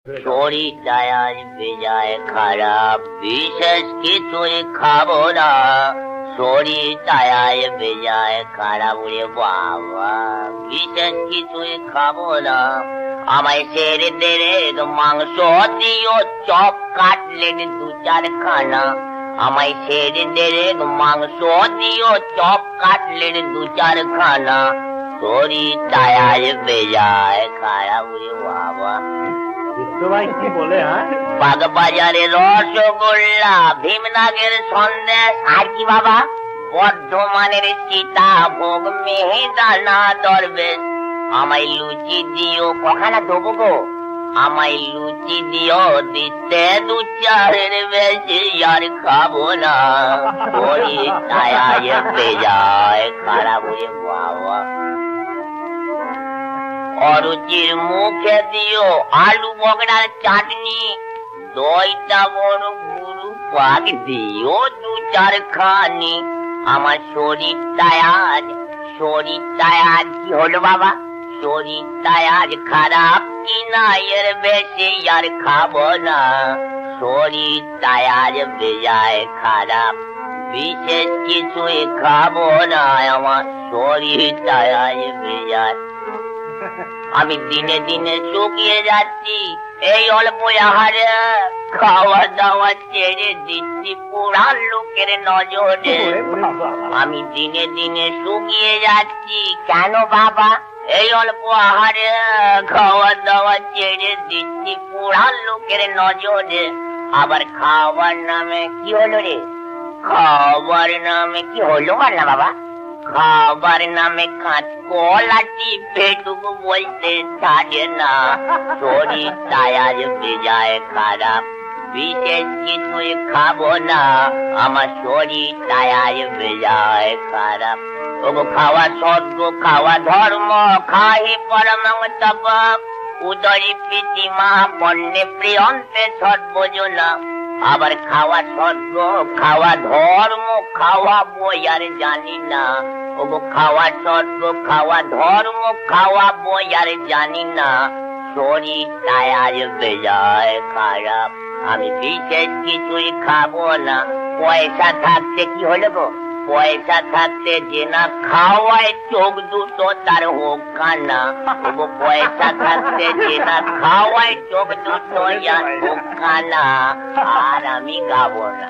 শরীরটায় আজ বেজায় খারাপ, বিশেষ কিছুই খাবো না। শরীরটায় আজ বেজায় খারাপ রে বাবা, বিশেষ কিছুই খাবো না। আমায় সেরে দেরে মাংস দিও, চপ কাটলেট 2-4 খানা। আমায় সেরে দেরে মাংস দিও, চপ কাটলেট 2-4 খানা। শরীরটায় আজ বেজায় খারাপ রে বাবা। ভাই কি বলে? বাগবাজারে রসগোল্লা, ভীমনাগের সন্দেশ, আর কি বাবা বর্ধমানের সীতাভোগ, মিহিদানা দরবেশ। আমায় লুচি দিও, কখানা দেবো গো? আমায় লুচি দিও, দিতে 2-4 বেশি আর খাবো না। শরীরটায় আজ বেজায় খারাপ রে বাবা। অরুচির মুখে দিও আলু বগড়ার চাটনি, দইটা বড় গুরু পাক দিও 2-4 খানি। আমার শরীরটায় আজ কি হলো বাবা? শরীরটায় আজ খারাপ কিনা এর বেশি আর খাবো না। শরীরটায় আজ বেজায় খারাপ, বিশেষ কিছুই খাবো না। আমার শরীরটায় আজ বেজায়। আমি দিনে দিনে শুকিয়ে যাচ্ছি, এই অল্প আহারে খাওয়া দাওয়া ছেড়ে দিচ্ছি পুরান লোকের নজরে। আমি দিনে দিনে শুকিয়ে যাচ্ছি, কেন বাবা? এই অল্প আহারে খাওয়া দাওয়া ছেড়ে দিচ্ছি পুরান লোকের নজরে। আবার খাওয়ার নামে কি হলো রে? খাওয়ার নামে কি হলো না বাবা? খাবার নামে কাঁচকলা টিপেটুকু বলতে থাকে না। শরীরটায় আজ বেজায় খারাপ, বিশেষ কিছুই খাবো না। আমার শরীরটায় আজ বেজায় খারাপ। ওগো খাওয়া স্বর্গ, খাওয়া ধর্ম, খাহি পরমং তপ, উদরি প্রীতিমা পণ্যে প্রিয়ন্তে সর্বজনা। আবার খাওয়া স্বর্গ, খাওয়া ধর্ম, খাওয়া বই আর জানি না। ওগো খাওয়া স্বর্গ, খাওয়া ধর্ম, খাওয়া বই আর জানি না। শরীরটায় আজ বেজায় খারাপ, আমি বিশেষ কিছুই খাবো না। পয়সা থাকতে কি হলো গো? পয়সা থাকতে যে না খাওয়ায় চোখ দুটো তার হোক কানা। ওগো পয়সা থাকতে যে না খাওয়ায় চোখ দুটো হোক কানা। আর আমি গাবো না।